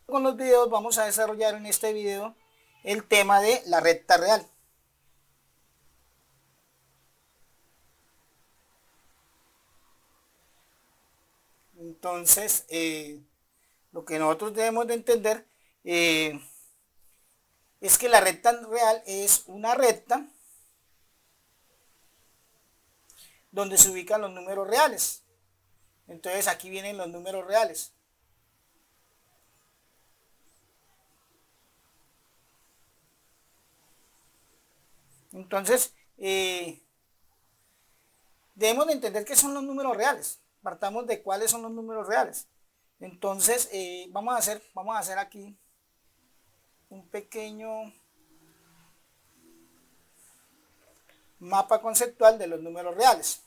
Con los videos vamos a desarrollar en este video el tema de la recta real. Entonces, lo que nosotros debemos de entender es que la recta real es una recta donde se ubican los números reales. Entonces aquí vienen los números reales. Entonces, debemos de entender qué son los números reales. Partamos de cuáles son los números reales. Entonces, vamos a hacer aquí un pequeño mapa conceptual de los números reales.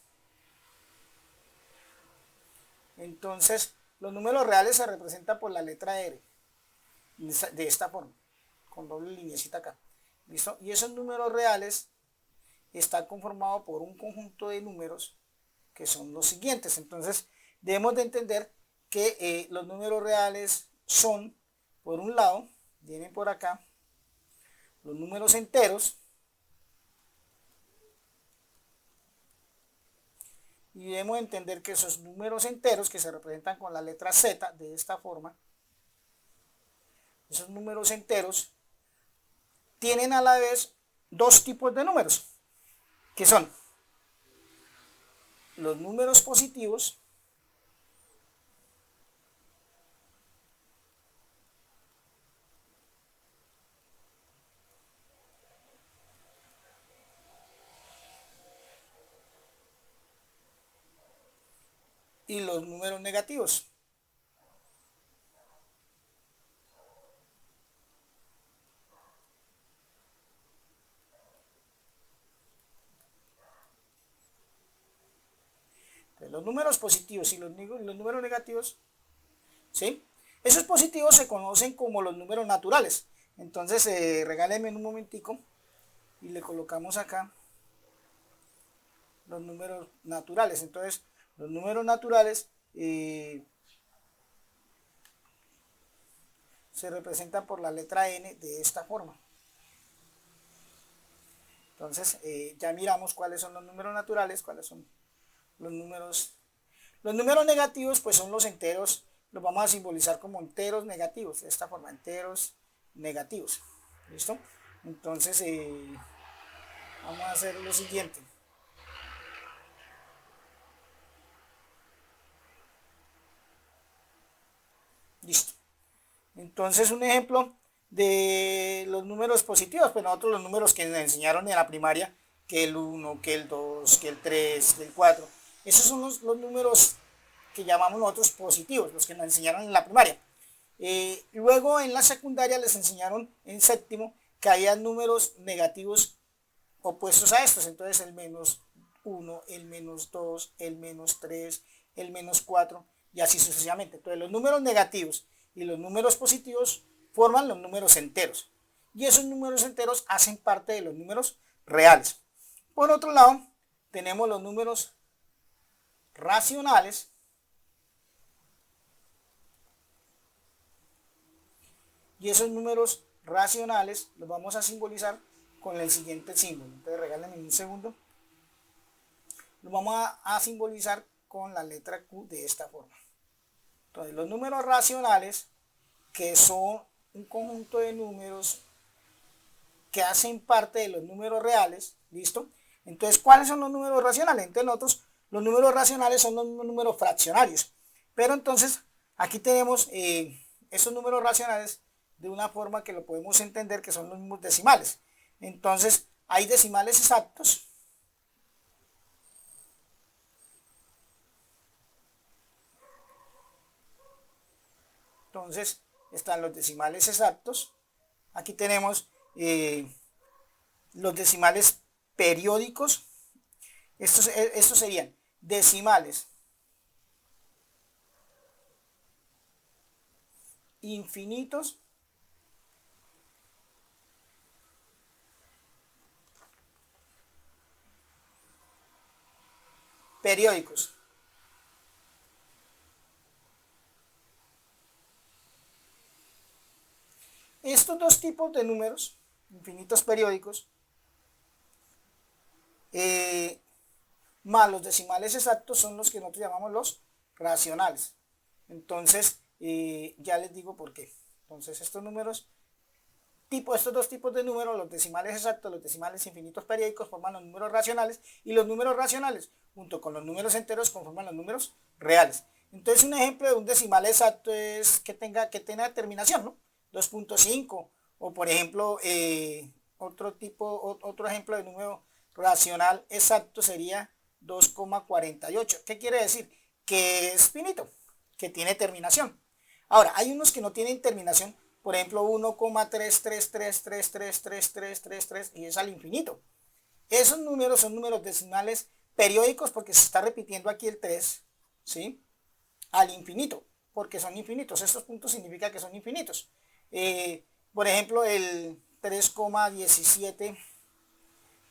Entonces, los números reales se representan por la letra R, de esta forma, con doble lineecita acá. ¿Listo? Y esos números reales están conformados por un conjunto de números que son los siguientes. Entonces, debemos de entender que los números reales son, por un lado, vienen por acá, los números enteros, y debemos entender que esos números enteros, que se representan con la letra Z de esta forma, esos números enteros tienen a la vez dos tipos de números, que son los números positivos y los números negativos. Entonces, los números positivos y los números negativos, ¿sí? Esos positivos se conocen como los números naturales. Entonces, regálenme un momentico y le colocamos acá los números naturales. Entonces, los números naturales se representan por la letra N de esta forma. Entonces, ya miramos cuáles son los números naturales, cuáles son los números. Los números negativos, pues son los enteros, los vamos a simbolizar como enteros negativos, de esta forma, enteros negativos. ¿Listo? Entonces, vamos a hacer lo siguiente. Listo. Entonces, un ejemplo de los números positivos, pues nosotros los números que nos enseñaron en la primaria, que el 1, que el 2, que el 3, que el 4, esos son los números que llamamos nosotros positivos, los que nos enseñaron en la primaria. Luego en la secundaria les enseñaron en séptimo que había números negativos opuestos a estos, entonces el menos 1, el menos 2, el menos 3, el menos 4 y así sucesivamente. Entonces los números negativos y los números positivos forman los números enteros y esos números enteros hacen parte de los números reales. Por otro lado, tenemos los números racionales, y esos números racionales los vamos a simbolizar con el siguiente símbolo. Entonces regálenme un segundo. Los vamos a simbolizar con la letra Q de esta forma. Entonces los números racionales, que son un conjunto de números que hacen parte de los números reales, ¿listo? Entonces, ¿cuáles son los números racionales? Entonces nosotros, los números racionales son los números fraccionarios. Pero entonces, aquí tenemos esos números racionales de una forma que lo podemos entender que son los mismos decimales. Entonces, hay decimales exactos. Entonces, están los decimales exactos. Aquí tenemos los decimales periódicos. Estos serían decimales infinitos periódicos. Estos dos tipos de números, infinitos periódicos, más los decimales exactos, son los que nosotros llamamos los racionales. Entonces, ya les digo por qué. Entonces, estos dos tipos de números, los decimales exactos, los decimales infinitos periódicos, forman los números racionales, y los números racionales, junto con los números enteros, conforman los números reales. Entonces, un ejemplo de un decimal exacto es que tenga terminación, ¿no? 2.5, o por ejemplo, otro ejemplo de número racional exacto sería 2,48. ¿Qué quiere decir? Que es finito, que tiene terminación. Ahora, hay unos que no tienen terminación, por ejemplo 1,333333333 y es al infinito. Esos números son números decimales periódicos porque se está repitiendo aquí el 3, ¿sí? Al infinito, porque son infinitos. Estos puntos significan que son infinitos. Por ejemplo, el 3,17,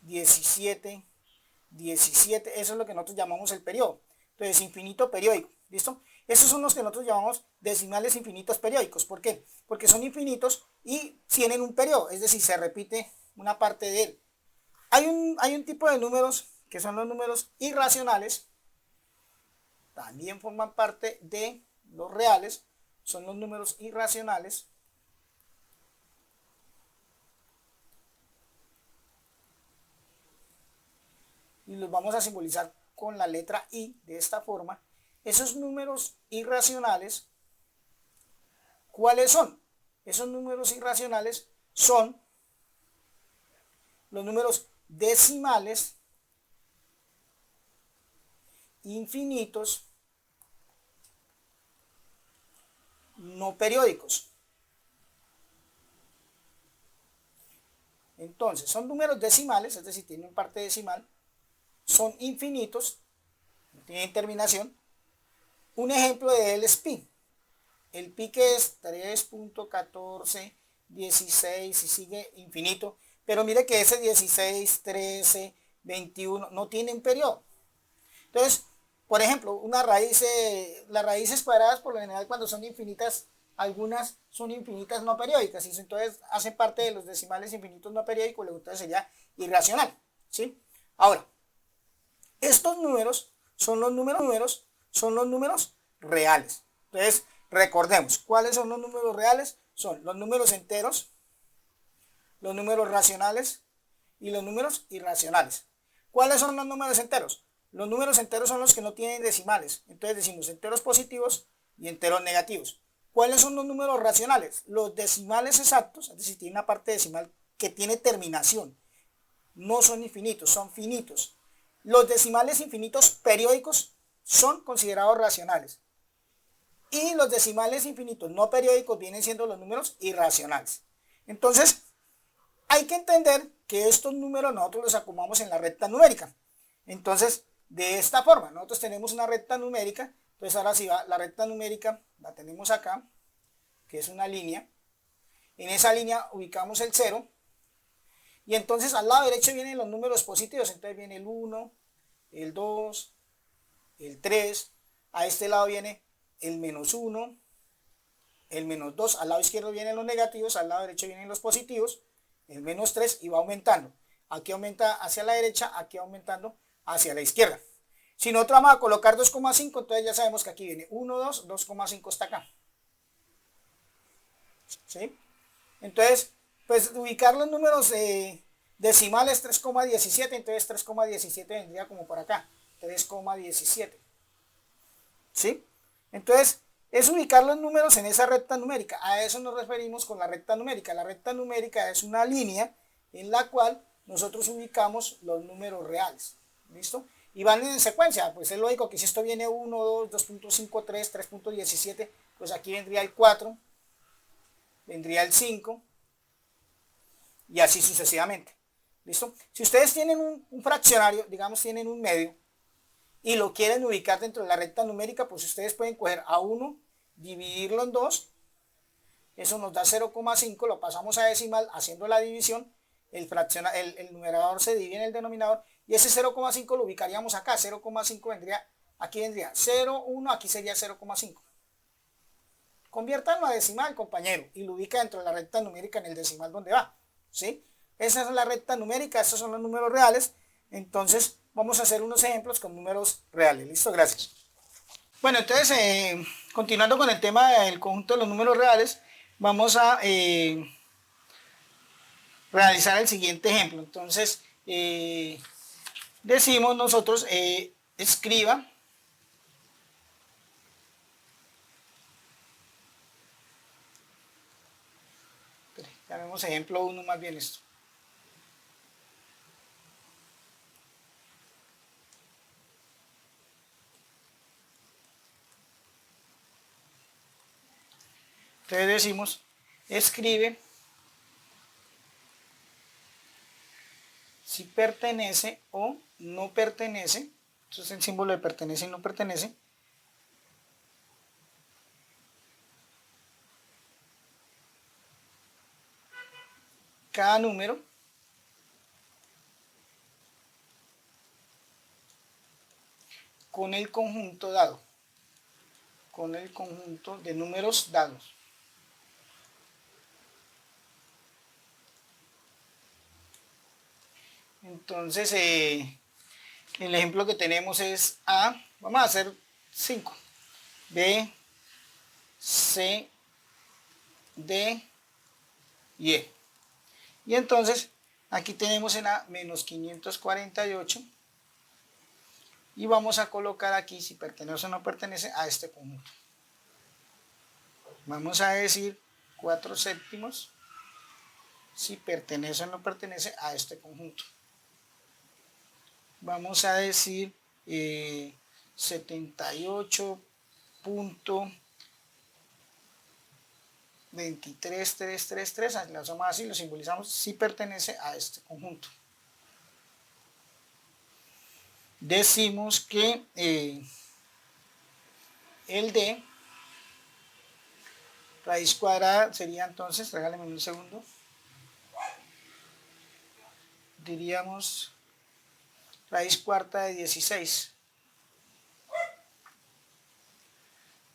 17, 17, eso es lo que nosotros llamamos el periodo. Entonces, infinito periódico, ¿listo? Esos son los que nosotros llamamos decimales infinitos periódicos. ¿Por qué? Porque son infinitos y tienen un periodo, es decir, se repite una parte de él. Hay un tipo de números que son los números irracionales, también forman parte de los reales, son los números irracionales. Y los vamos a simbolizar con la letra I de esta forma. Esos números irracionales, ¿cuáles son? Esos números irracionales son los números decimales infinitos no periódicos. Entonces, son números decimales, es decir, tienen parte decimal, son infinitos, no tienen terminación. Un ejemplo de él es pi. El pi, que es 3.1416 y sigue infinito, pero mire que ese 16, 13, 21 no tienen periodo. Entonces, por ejemplo, las raíces cuadradas por lo general cuando son infinitas, algunas son infinitas no periódicas, y entonces hacen parte de los decimales infinitos no periódicos, entonces sería irracional, ¿sí? Ahora, estos números son los números reales. Entonces, recordemos, ¿cuáles son los números reales? Son los números enteros, los números racionales y los números irracionales. ¿Cuáles son los números enteros? Los números enteros son los que no tienen decimales. Entonces decimos enteros positivos y enteros negativos. ¿Cuáles son los números racionales? Los decimales exactos, es decir, tiene una parte decimal que tiene terminación. No son infinitos, son finitos. Los decimales infinitos periódicos son considerados racionales. Y los decimales infinitos no periódicos vienen siendo los números irracionales. Entonces, hay que entender que estos números nosotros los acomodamos en la recta numérica. Entonces, de esta forma, nosotros tenemos una recta numérica. Entonces, ahora sí va, la recta numérica la tenemos acá, que es una línea. En esa línea ubicamos el 0. Y entonces al lado derecho vienen los números positivos. Entonces viene el 1, el 2, el 3. A este lado viene el menos 1, el menos 2. Al lado izquierdo vienen los negativos, al lado derecho vienen los positivos, el menos 3, y va aumentando. Aquí aumenta hacia la derecha, aquí aumentando hacia la izquierda. Si nosotros vamos a colocar 2,5, entonces ya sabemos que aquí viene 1, 2, 2,5 está acá. ¿Sí? Entonces, pues ubicar los números decimales 3,17, entonces 3,17 vendría como por acá, 3,17. ¿Sí? Entonces, es ubicar los números en esa recta numérica. A eso nos referimos con la recta numérica. La recta numérica es una línea en la cual nosotros ubicamos los números reales. ¿Listo? Y van en secuencia. Pues es lógico que si esto viene 1, 2, 2.53, 3.17, pues aquí vendría el 4, vendría el 5 y así sucesivamente. ¿Listo? Si ustedes tienen un fraccionario, digamos tienen un medio, y lo quieren ubicar dentro de la recta numérica, pues ustedes pueden coger a 1, dividirlo en 2, eso nos da 0,5, lo pasamos a decimal haciendo la división, el numerador se divide en el denominador, y ese 0,5 lo ubicaríamos acá. 0,5 vendría, aquí vendría 0,1, aquí sería 0,5. conviértanlo a decimal, compañero, y lo ubica dentro de la recta numérica en el decimal donde va, ¿sí? Esa es la recta numérica, estos son los números reales. Entonces vamos a hacer unos ejemplos con números reales. ¿Listo? Gracias. Bueno, entonces, continuando con el tema del conjunto de los números reales, vamos a realizar el siguiente ejemplo. Entonces, decimos nosotros, escriba llamemos ejemplo 1 más bien esto. Entonces decimos, escribe si pertenece o no pertenece. Eso es el símbolo de pertenece y no pertenece. Cada número con el conjunto dado, con el conjunto de números dados. Entonces, el ejemplo que tenemos es A, vamos a hacer 5, B, C, D y E. Y entonces, aquí tenemos en A menos 548 y vamos a colocar aquí si pertenece o no pertenece a este conjunto. Vamos a decir 4 séptimos si pertenece o no pertenece a este conjunto. Vamos a decir 78.23333, lo hacemos así, lo simbolizamos si pertenece a este conjunto. Decimos que el de raíz cuadrada sería entonces, regálenme un segundo, diríamos raíz cuarta de 16.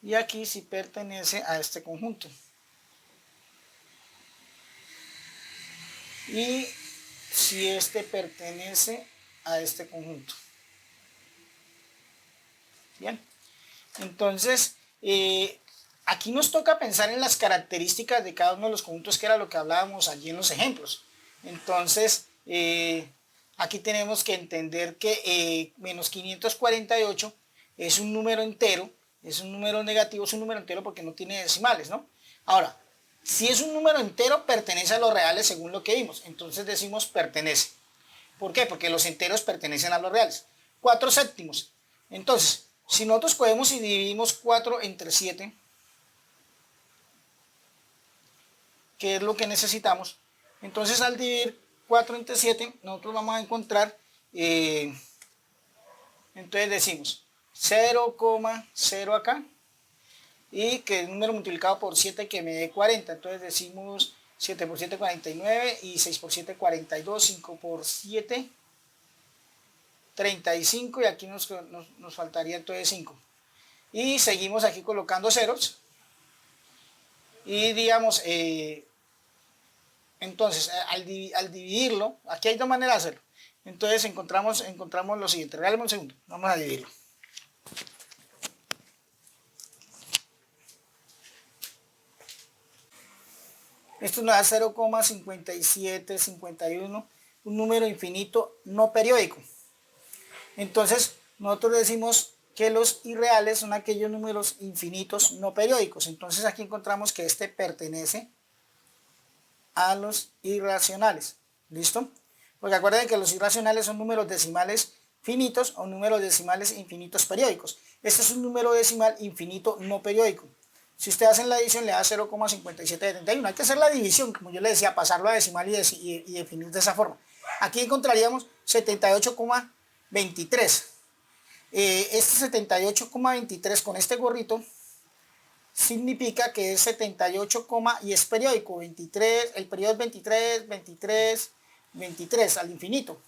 Y aquí sí pertenece a este conjunto. Y si este pertenece a este conjunto. Bien. Entonces, aquí nos toca pensar en las características de cada uno de los conjuntos, que era lo que hablábamos allí en los ejemplos. Entonces, aquí tenemos que entender que menos 548 es un número entero, es un número negativo, es un número entero porque no tiene decimales, ¿no? Ahora, si es un número entero, pertenece a los reales según lo que vimos. Entonces decimos pertenece. ¿Por qué? Porque los enteros pertenecen a los reales. 4 séptimos. Entonces, si nosotros cogemos y dividimos 4 entre 7, que es lo que necesitamos, entonces al dividir 4 entre 7, nosotros vamos a encontrar, entonces decimos 0,0 acá, y que el número multiplicado por 7 que me dé 40, entonces decimos 7 por 7, 49, y 6 por 7, 42, 5 por 7, 35, y aquí nos faltaría entonces 5. Y seguimos aquí colocando ceros, y digamos, entonces al dividirlo, aquí hay dos maneras de hacerlo. Entonces encontramos lo siguiente, regálame un segundo, vamos a dividirlo. Esto nos da 0,5751, un número infinito no periódico. Entonces, nosotros decimos que los irreales son aquellos números infinitos no periódicos. Entonces, aquí encontramos que este pertenece a los irracionales. ¿Listo? Porque acuérdense que los irracionales son números decimales finitos o números decimales infinitos periódicos. Este es un número decimal infinito no periódico. Si ustedes hacen la división, le da 0,5771. Hay que hacer la división, como yo le decía, pasarlo a decimal y definir de esa forma. Aquí encontraríamos 78,23. Este 78,23 con este gorrito significa que es 78, y es periódico. 23, el periodo es 23, 23, 23 al infinito.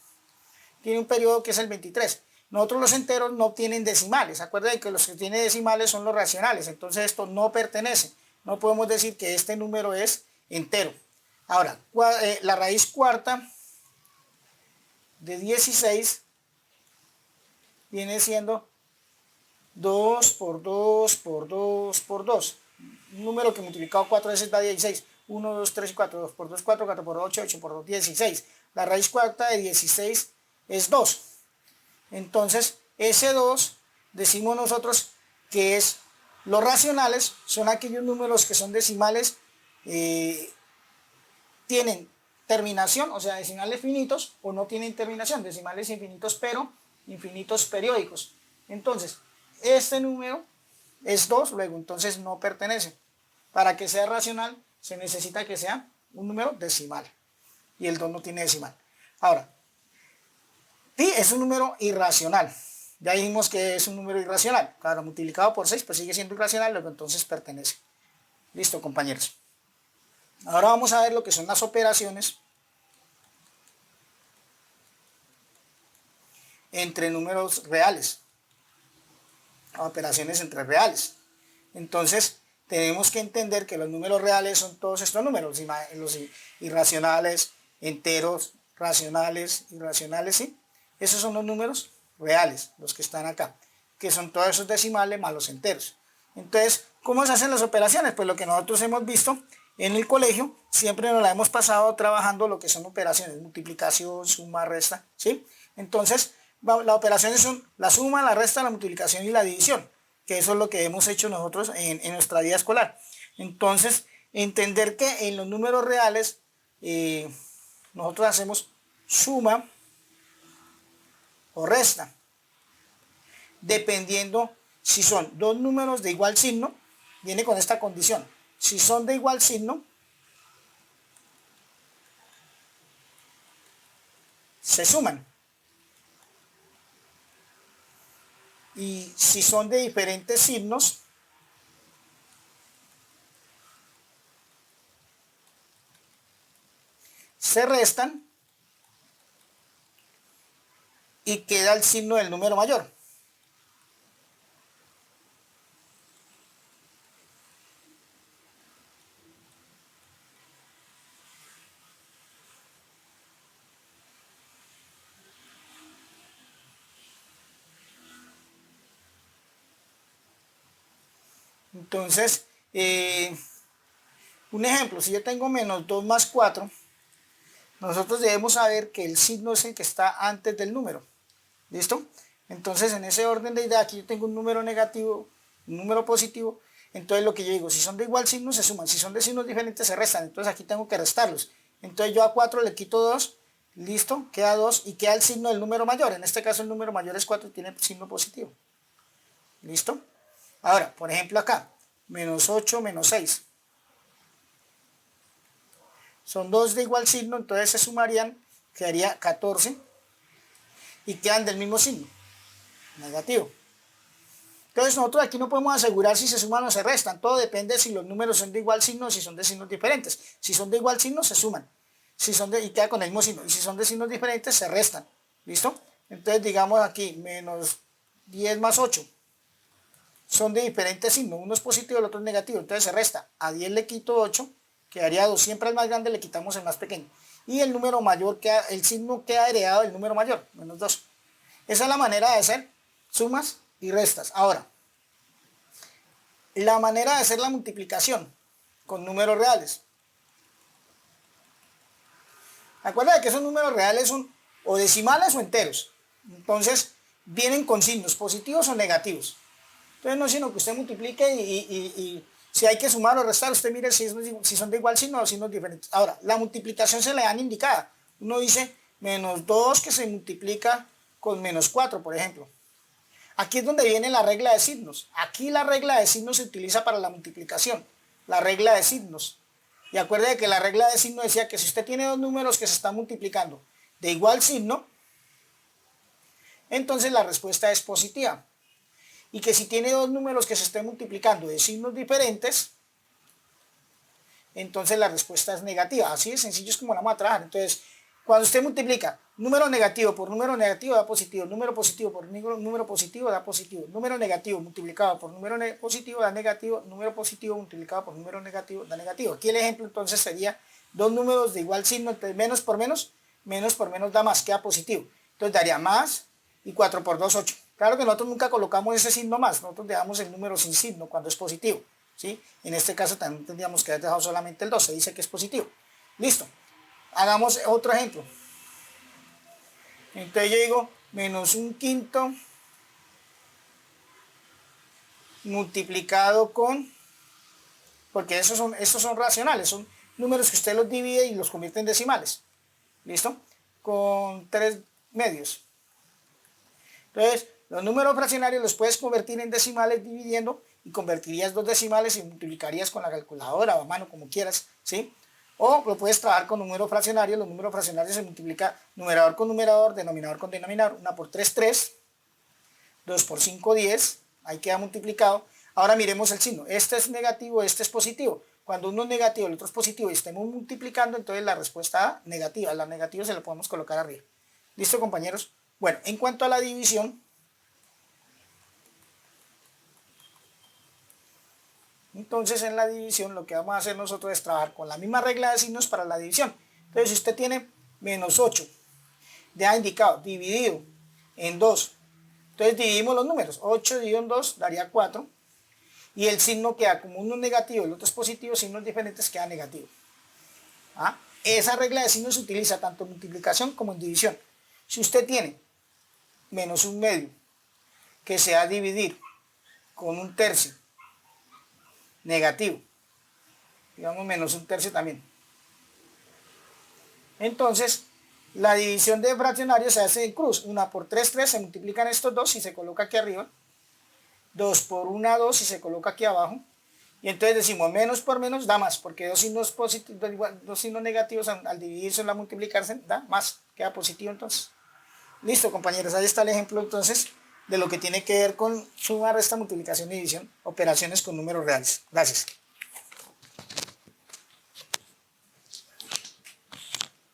Tiene un periodo que es el 23. Nosotros los enteros no tienen decimales. Acuérdense que los que tienen decimales son los racionales. Entonces esto no pertenece. no podemos decir que este número es entero. Ahora, la raíz cuarta de 16 viene siendo 2 por 2 por 2 por 2. Un número que multiplicado 4 veces da 16. 1, 2, 3, 4. 2 por 2, 4, 4 por 8, 8 por 2, 16. La raíz cuarta de 16 es 2. Entonces, ese 2 decimos nosotros que es los racionales, son aquellos números que son decimales, tienen terminación, o sea, decimales finitos, o no tienen terminación, decimales infinitos, pero infinitos periódicos. Entonces, este número es 2, luego entonces no pertenece. Para que sea racional, se necesita que sea un número decimal, y el 2 no tiene decimal. Ahora, pi es un número irracional. Ya dijimos que es un número irracional. Claro, multiplicado por 6, pues sigue siendo irracional, luego entonces pertenece. Listo, compañeros. Ahora vamos a ver lo que son las operaciones entre números reales. Operaciones entre reales. Entonces, tenemos que entender que los números reales son todos estos números, los irracionales, enteros, racionales, irracionales, ¿sí? Esos son los números reales, los que están acá, que son todos esos decimales más los enteros. Entonces, ¿cómo se hacen las operaciones? Pues lo que nosotros hemos visto en el colegio, siempre nos la hemos pasado trabajando lo que son operaciones, multiplicación, suma, resta, ¿sí? Entonces, las operaciones son la suma, la resta, la multiplicación y la división, que eso es lo que hemos hecho nosotros en nuestra vida escolar. Entonces, entender que en los números reales, nosotros hacemos suma o resta, dependiendo si son dos números de igual signo, viene con esta condición. Si son de igual signo, se suman. Y si son de diferentes signos, se restan y queda el signo del número mayor. Entonces, un ejemplo, si yo tengo menos 2 más 4, nosotros debemos saber que el signo es el que está antes del número. ¿Listo? Entonces, en ese orden de idea, aquí yo tengo un número negativo, un número positivo. Entonces, lo que yo digo, si son de igual signo, se suman. Si son de signos diferentes, se restan. Entonces, aquí tengo que restarlos. Entonces, yo a 4 le quito 2. Listo, queda 2 y queda el signo del número mayor. En este caso, el número mayor es 4 y tiene signo positivo. ¿Listo? Ahora, por ejemplo, acá, menos 8, menos 6. Son dos de igual signo, entonces se sumarían, quedaría 14 y quedan del mismo signo, negativo. Entonces nosotros aquí no podemos asegurar si se suman o se restan, todo depende si los números son de igual signo o si son de signos diferentes. Si son de igual signo, se suman, y queda con el mismo signo, y si son de signos diferentes, se restan. ¿Listo? Entonces digamos aquí, menos 10 más 8. Son de diferentes signos, uno es positivo y el otro es negativo, entonces se resta. A 10 le quito 8, quedaría 2, siempre al más grande le quitamos el más pequeño. Y el número mayor, el signo queda heredado del número mayor, menos 2. Esa es la manera de hacer sumas y restas. Ahora, la manera de hacer la multiplicación con números reales. Acuérdate que esos números reales son o decimales o enteros. Entonces, vienen con signos positivos o negativos. Entonces, no es sino que usted multiplique y si hay que sumar o restar, usted mire si son de igual signo o signos diferentes. Ahora, la multiplicación se le dan indicada. Uno dice menos 2 que se multiplica con menos 4, por ejemplo. Aquí es donde viene la regla de signos. Aquí la regla de signos se utiliza para la multiplicación. La regla de signos. Y acuérdate que la regla de signos decía que si usted tiene dos números que se están multiplicando de igual signo, entonces la respuesta es positiva. Y que si tiene dos números que se estén multiplicando de signos diferentes, entonces la respuesta es negativa. Así de sencillo es como la vamos a trabajar. Entonces, Cuando usted multiplica número negativo por número negativo da positivo, número positivo por número positivo da positivo, número negativo multiplicado por número positivo da negativo, número positivo multiplicado por número negativo da negativo. Aquí el ejemplo entonces sería dos números de igual signo, entonces menos por menos da más, queda positivo. Entonces daría más y 4 por 2, 8. Claro que nosotros nunca colocamos ese signo más, nosotros dejamos el número sin signo cuando es positivo, ¿sí? En este caso también tendríamos que haber dejado solamente el 2, se dice que es positivo. Listo. Hagamos otro ejemplo. Entonces yo digo menos un quinto multiplicado con, porque estos son racionales, son números que usted los divide y los convierte en decimales. ¿Listo? Con 3 medios. Entonces, los números fraccionarios los puedes convertir en decimales dividiendo y convertirías dos decimales y multiplicarías con la calculadora o a mano, como quieras, ¿sí? O lo puedes trabajar con números fraccionarios. Los números fraccionarios se multiplican numerador con numerador, denominador con denominador. 1 por 3, 3. 2 por 5, 10. Ahí queda multiplicado. Ahora miremos el signo. Este es negativo, este es positivo. Cuando uno es negativo, el otro es positivo y estemos multiplicando, entonces la respuesta A, negativa. La negativa se la podemos colocar arriba. ¿Listo, compañeros? Bueno, en cuanto a la división, entonces en la división lo que vamos a hacer nosotros es trabajar con la misma regla de signos para la división. Entonces si usted tiene menos 8, ya indicado, dividido en 2, entonces dividimos los números, 8 dividido en 2 daría 4, y el signo queda como uno es negativo y el otro es positivo, signos diferentes queda negativo. ¿Ah? Esa regla de signos se utiliza tanto en multiplicación como en división. Si usted tiene menos un medio que sea dividir con un tercio negativo, digamos menos un tercio también, entonces la división de fraccionarios se hace en cruz. 1 por 3, 3, se multiplican estos dos y se coloca aquí arriba, 2 por 1, 2 y se coloca aquí abajo, y entonces decimos menos por menos da más, porque dos signos positivos, dos signos negativos al dividirse o al multiplicarse da más, queda positivo entonces. Listo, compañeros, ahí está el ejemplo entonces de lo que tiene que ver con suma, resta, multiplicación y división, operaciones con números reales. Gracias.